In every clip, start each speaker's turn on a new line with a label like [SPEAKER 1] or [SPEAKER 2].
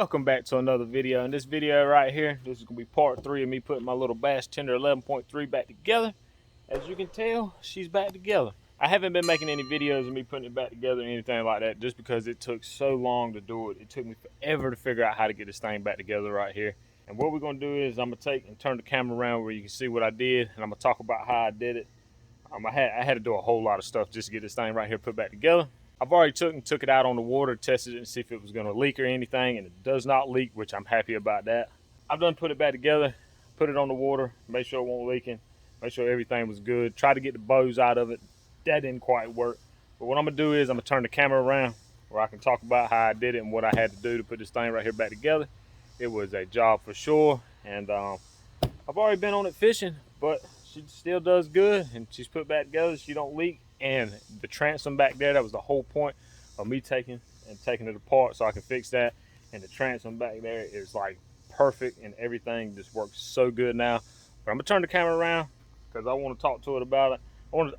[SPEAKER 1] Welcome back to another video. In this video right here, this is gonna be part 3 of me putting my little bass tender 11.3 back together. As you can tell, she's back together. I haven't been making any videos of me putting it back together or anything like that, just because it took so long to do it. It took me forever to figure out how to get this thing back together right here. And what we're gonna do is I'm gonna take and turn the camera around where you can see what I did, and I'm gonna talk about how I did it. I had to do a whole lot of stuff just to get this thing right here put back together. I've already took it out on the water, tested it and see if it was gonna leak or anything, and it does not leak, which I'm happy about that. I've done put it back together, put it on the water, make sure it won't leaking, make sure everything was good. Try to get the bows out of it. That didn't quite work. But what I'm gonna do is I'm gonna turn the camera around where I can talk about how I did it and what I had to do to put this thing right here back together. It was a job for sure, and I've already been on it fishing, but she still does good, and she's put back together. She don't leak. And the transom back there, that was the whole point of me taking it apart so I can fix that. And the transom back there is like perfect, and everything just works so good now. But I'm gonna turn the camera around because I want to talk to it about it. I want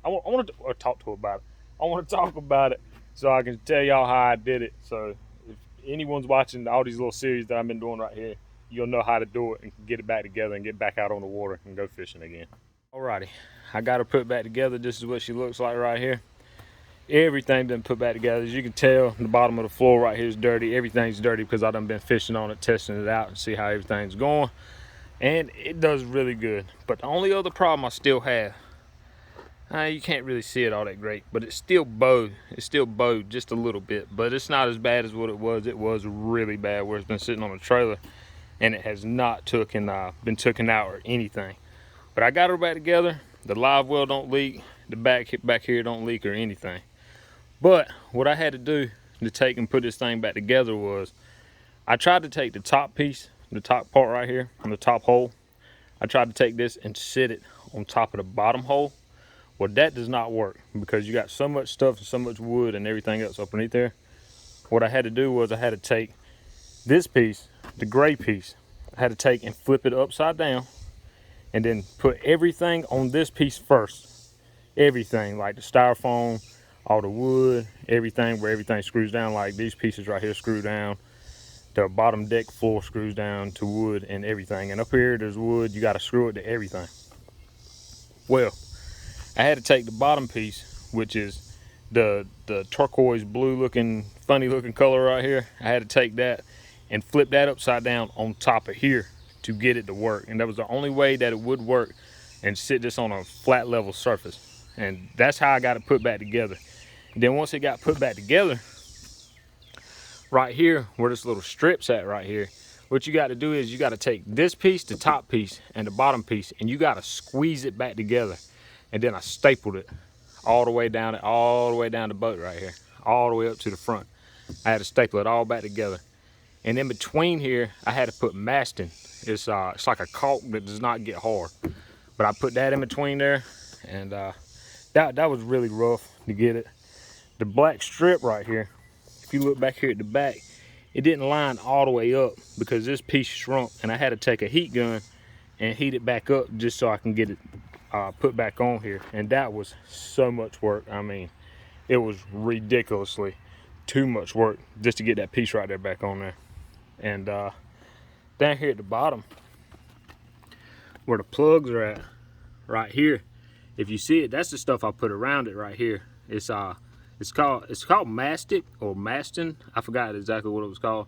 [SPEAKER 1] to talk to it about it. I want to talk about it so I can tell y'all how I did it. So if anyone's watching all these little series that I've been doing right here, you'll know how to do it and get it back together and get back out on the water and go fishing again. Alrighty, I got her put back together. This is what she looks like right here. Everything been put back together. As you can tell, the bottom of the floor right here is dirty. Everything's dirty because I done been fishing on it, testing it out, and see how everything's going. And it does really good. But the only other problem I still have, you can't really see it all that great, but it's still bowed. It's still bowed just a little bit, but it's not as bad as what it was. It was really bad where it's been sitting on a trailer, and it has not been taken out or anything. But I got her back together. The live well don't leak. The back here don't leak or anything. But what I had to do to take and put this thing back together was I tried to take the top piece, the top part right here on the top hole. I tried to take this and sit it on top of the bottom hole. Well, that does not work because you got so much stuff and so much wood and everything else underneath there. What I had to do was I had to take this piece, the gray piece, I had to take and flip it upside down, and then put everything on this piece first. Everything, like the styrofoam, all the wood, everything, where everything screws down, like these pieces right here screw down. The bottom deck floor screws down to wood and everything. And up here, there's wood, you gotta screw it to everything. Well, I had to take the bottom piece, which is the turquoise blue looking, funny looking color right here. I had to take that and flip that upside down on top of here to get it to work. And that was the only way that it would work and sit this on a flat level surface. And that's how I got it put back together. And then once it got put back together, right here where this little strip's at right here, what you got to do is you got to take this piece, the top piece and the bottom piece, and you got to squeeze it back together. And then I stapled it all the way down the boat right here, all the way up to the front. I had to staple it all back together. And in between here, I had to put masting. It's like a caulk that does not get hard. But I put that in between there, and that was really rough to get it. The black strip right here, if you look back here at the back, it didn't line all the way up because this piece shrunk, and I had to take a heat gun and heat it back up just so I can get it put back on here. And that was so much work. I mean, it was ridiculously too much work just to get that piece right there back on there. And down here at the bottom where the plugs are at right here, if you see it, that's the stuff I put around it right here. It's called mastic or masting. I forgot exactly what it was called,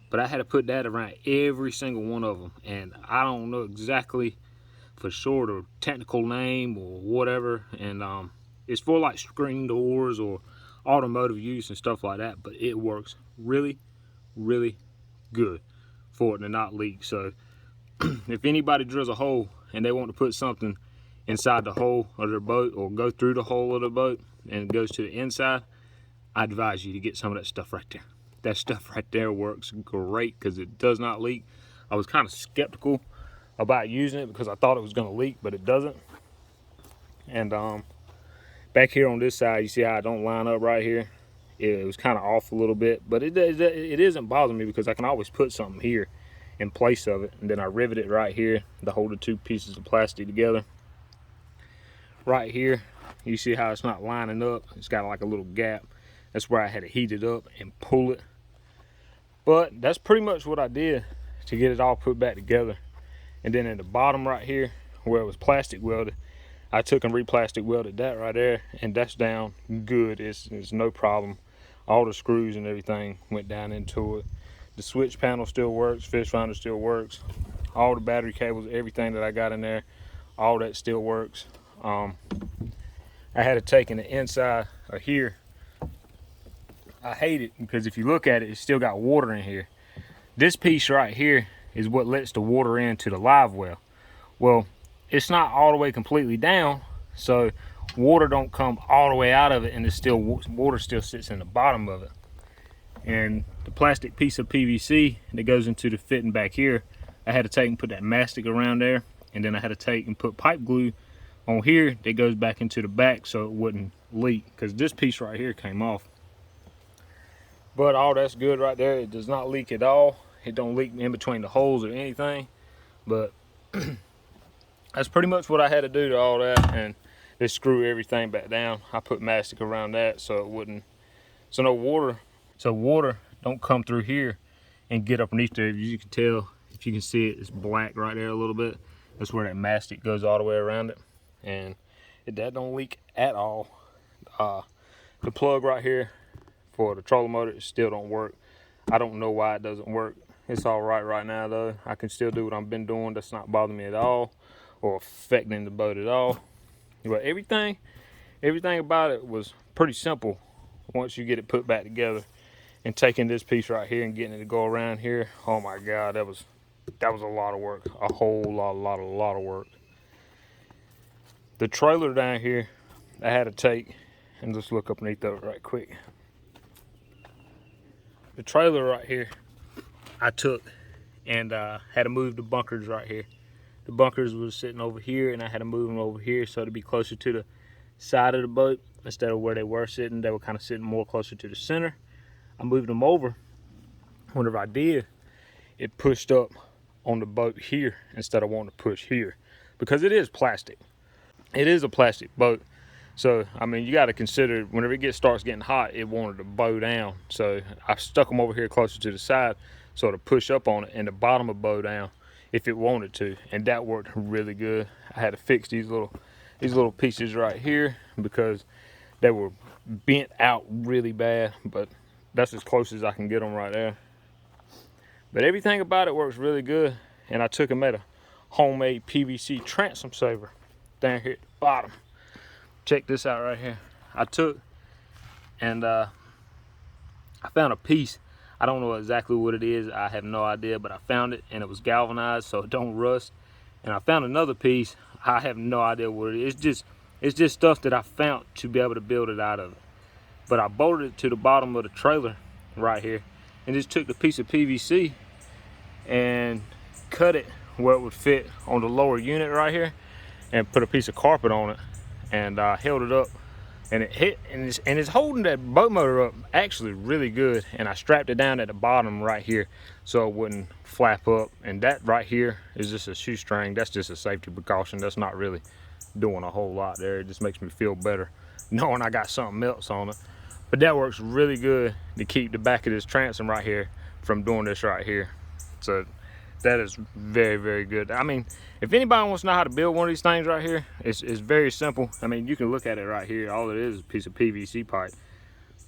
[SPEAKER 1] but I had to put that around every single one of them. And I don't know exactly for sure the technical name or whatever, and it's for like screen doors or automotive use and stuff like that, but it works really good for it to not leak. So if anybody drills a hole and they want to put something inside the hole of their boat or go through the hole of the boat and it goes to the inside, I advise you to get some of that stuff right there. That stuff right there works great because it does not leak. I was kind of skeptical about using it because I thought it was going to leak, but it doesn't. And back here on this side, you see how I don't line up right here? It was kind of off a little bit, but it isn't bothering me because I can always put something here in place of it, and then I rivet it right here to hold the two pieces of plastic together. Right here, you see how it's not lining up? It's got like a little gap. That's where I had to heat it up and pull it But that's pretty much what I did to get it all put back together. And then in the bottom right here, where it was plastic welded, I took and re-plastic welded that right there, and that's down good. It's no problem. All the screws and everything went down into it. The switch panel still works, fish finder still works. All the battery cables, everything that I got in there, all that still works. I had to take in the inside of here. I hate it because if you look at it, it's still got water in here. This piece right here is what lets the water into the live well. Well, it's not all the way completely down, so water don't come all the way out of it, and it's still water still sits in the bottom of it. And the plastic piece of PVC that goes into the fitting back here, I had to take and put that mastic around there, and then I had to take and put pipe glue on here that goes back into the back so it wouldn't leak, because this piece right here came off. But all that's good right there. It does not leak at all. It don't leak in between the holes or anything. But that's pretty much what I had to do to all that, and just screw everything back down. I put mastic around that so it wouldn't, so water don't come through here and get underneath there. As you can tell, if you can see it, it's black right there a little bit. That's where that mastic goes all the way around it, and that don't leak at all. The plug right here for the trolling motor, it still don't work. I don't know why it doesn't work. It's all right now though. I can still do what I've been doing. That's not bothering me at all or affecting the boat at all. But everything about it was pretty simple once you get it put back together. And taking this piece right here and getting it to go around here, oh my God, that was a lot of work. A whole lot of work. The trailer down here, I had to take and just look up underneath it right quick. The trailer right here, I took and had to move the bunkers right here. The bunkers was sitting over here, and I had to move them over here so to be closer to the side of the boat instead of where they were sitting. They were kind of sitting more closer to the center. I moved them over. Whenever I did, it pushed up on the boat here instead of wanting to push here, because it is plastic. It is a plastic boat. So, I mean, you got to consider whenever it starts getting hot, it wanted to bow down. So I stuck them over here closer to the side so to push up on it, and the bottom would bow down if it wanted to. And that worked really good. I had to fix these little pieces right here because they were bent out really bad, but that's as close as I can get them right there. But everything about it works really good. And I took and made a homemade PVC transom saver down here at the bottom. Check this out right here. I took and I found a piece. I don't know exactly what it is. I have no idea, but I found it and it was galvanized so it don't rust. And I found another piece. I have no idea what it is. It's just stuff that I found to be able to build it out of. But I bolted it to the bottom of the trailer right here and just took the piece of PVC and cut it where it would fit on the lower unit right here, and put a piece of carpet on it, and held it up, and it hit, and it's holding that boat motor up actually really good. And I strapped it down at the bottom right here so it wouldn't flap up. And that right here is just a shoestring. That's just a safety precaution. That's not really doing a whole lot there. It just makes me feel better knowing I got something else on it. But that works really good to keep the back of this transom right here from doing this right here. So that is very, very good. I mean, if anybody wants to know how to build one of these things right here, it's very simple. I mean, you can look at it right here. All it is a piece of PVC pipe,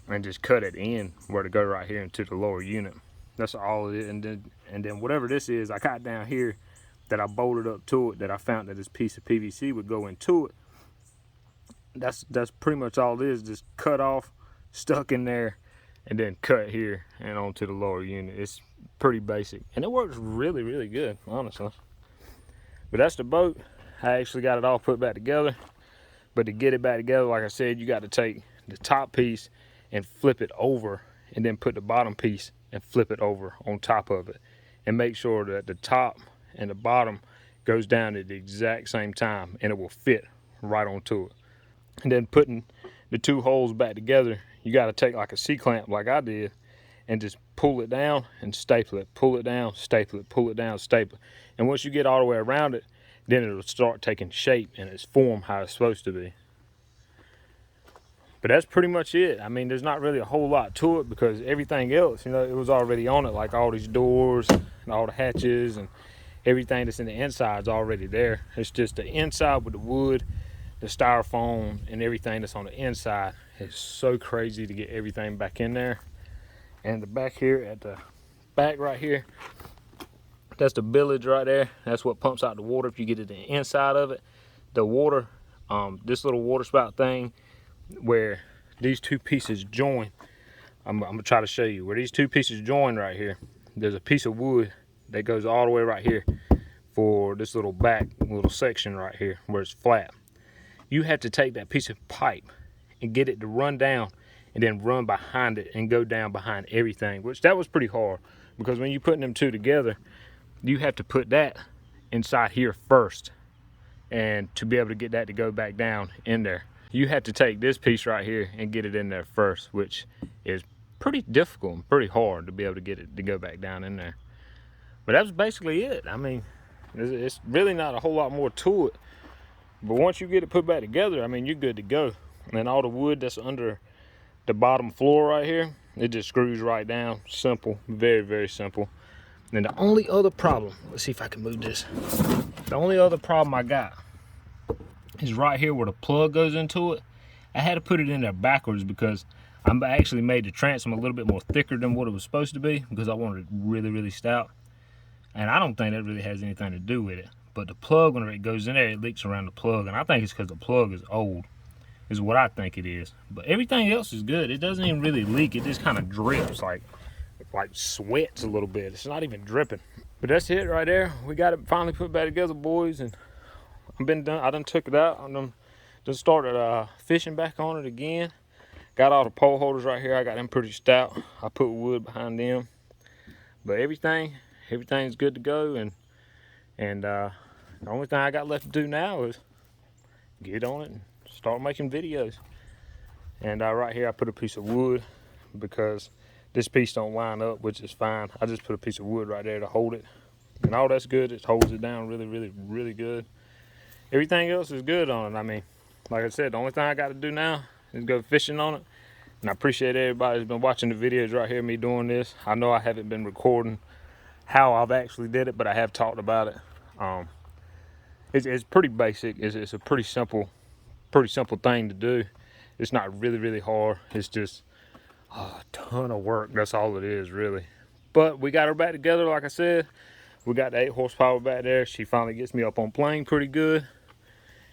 [SPEAKER 1] and just cut it in where to go right here into the lower unit. That's all it is. And then whatever this is, I got down here that I bolted up to it, that I found that this piece of PVC would go into it. That's pretty much all it is. Just cut off, stuck in there, and then cut here and onto the lower unit. It's pretty basic, and it works really, really good, honestly. But that's the boat. I actually got it all put back together. But to get it back together, like I said, you got to take the top piece and flip it over, and then put the bottom piece and flip it over on top of it, and make sure that the top and the bottom goes down at the exact same time, and it will fit right onto it. And then putting the two holes back together, you got to take like a C-clamp like I did and just pull it down and staple it, pull it down, staple it, pull it down, staple it. And once you get all the way around it, then it'll start taking shape and its form how it's supposed to be. But that's pretty much it. I mean, there's not really a whole lot to it because everything else, you know, it was already on it, like all these doors and all the hatches and everything that's in the inside is already there. It's just the inside with the wood, the styrofoam, and everything that's on the inside. It's so crazy to get everything back in there. And the back here, at the back right here, that's the village right there. That's what pumps out the water if you get to the inside of it. The water, this little water spout thing, where these two pieces join, I'm gonna try to show you where these two pieces join right here. There's a piece of wood that goes all the way right here for this little back little section right here where it's flat. You have to take that piece of pipe and get it to run down and then run behind it and go down behind everything, which that was pretty hard because when you're putting them two together, you have to put that inside here first, and to be able to get that to go back down in there, you have to take this piece right here and get it in there first, which is pretty difficult and pretty hard to be able to get it to go back down in there. But that's basically it. I mean, it's really not a whole lot more to it. But once you get it put back together, I mean, you're good to go. And all the wood that's under the bottom floor right here, it just screws right down. Simple, very, very simple. And the only other problem, let's see if I can move this. The only other problem I got is right here where the plug goes into it. I had to put it in there backwards because I actually made the transom a little bit more thicker than what it was supposed to be because I wanted it really, really stout. And I don't think that really has anything to do with it. But the plug, whenever it goes in there, it leaks around the plug. And I think it's because the plug is old, is what I think it is. But everything else is good. It doesn't even really leak. It just kind of drips, like sweats a little bit. It's not even dripping. But that's it right there. We got it finally put back together, boys. And I done took it out. I done started fishing back on it again. Got all the pole holders right here. I got them pretty stout. I put wood behind them. But everything's good to go. And the only thing I got left to do now is get on it and start making videos. And right here I put a piece of wood because this piece don't line up, which is fine. I just put a piece of wood right there to hold it. And all that's good. It holds it down really, really, really good. Everything else is good on it. I mean, like I said, the only thing I got to do now is go fishing on it. And I appreciate everybody who's been watching the videos right here, me doing this. I know I haven't been recording how I've actually did it, but I have talked about it. It's pretty basic. It's a pretty simple thing to do. It's not really, really hard. It's just a ton of work. That's all it is, really. But we got her back together, like I said. We got the 8 horsepower back there. She finally gets me up on plane pretty good.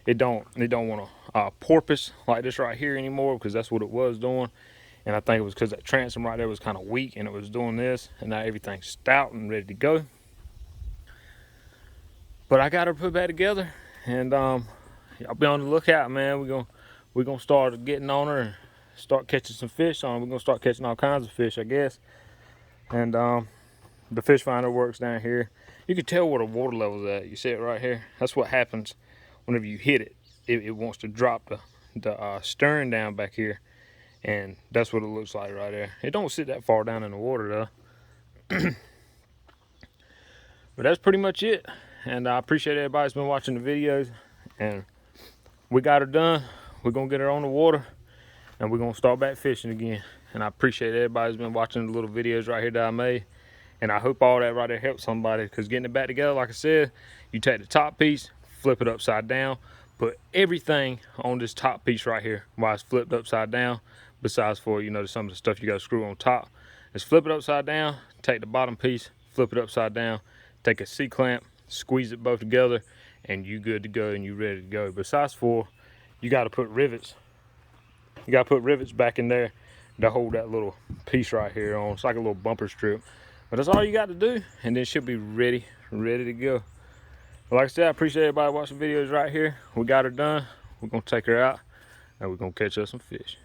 [SPEAKER 1] It don't want to porpoise like this right here anymore because that's what it was doing. And I think it was because that transom right there was kind of weak and it was doing this. And now everything's stout and ready to go. But I got her put back together, and I'll be on the lookout, man. We're gonna start getting on her and start catching some fish on her. We're gonna start catching all kinds of fish, I guess. And the fish finder works down here. You can tell where the water level's at. You see it right here. That's what happens whenever you hit it. It wants to drop the stern down back here, and that's what it looks like right there. It don't sit that far down in the water though. But that's pretty much it. And I appreciate everybody who's been watching the videos. And we got her done. We're going to get her on the water. And we're going to start back fishing again. And I appreciate everybody who's been watching the little videos right here that I made. And I hope all that right there helps somebody. Because getting it back together, like I said, you take the top piece, flip it upside down. Put everything on this top piece right here while it's flipped upside down. Besides for, you know, some of the stuff you got to screw on top. Just flip it upside down. Take the bottom piece, flip it upside down. Take a C-clamp. Squeeze it both together and you good to go and you ready to go. Besides for, you got to put rivets. You got to put rivets back in there to hold that little piece right here on. It's like a little bumper strip. But that's all you got to do, and then she'll be ready to go. But like I said, I appreciate everybody watching videos right here. We got her done. We're going to take her out and we're going to catch us some fish.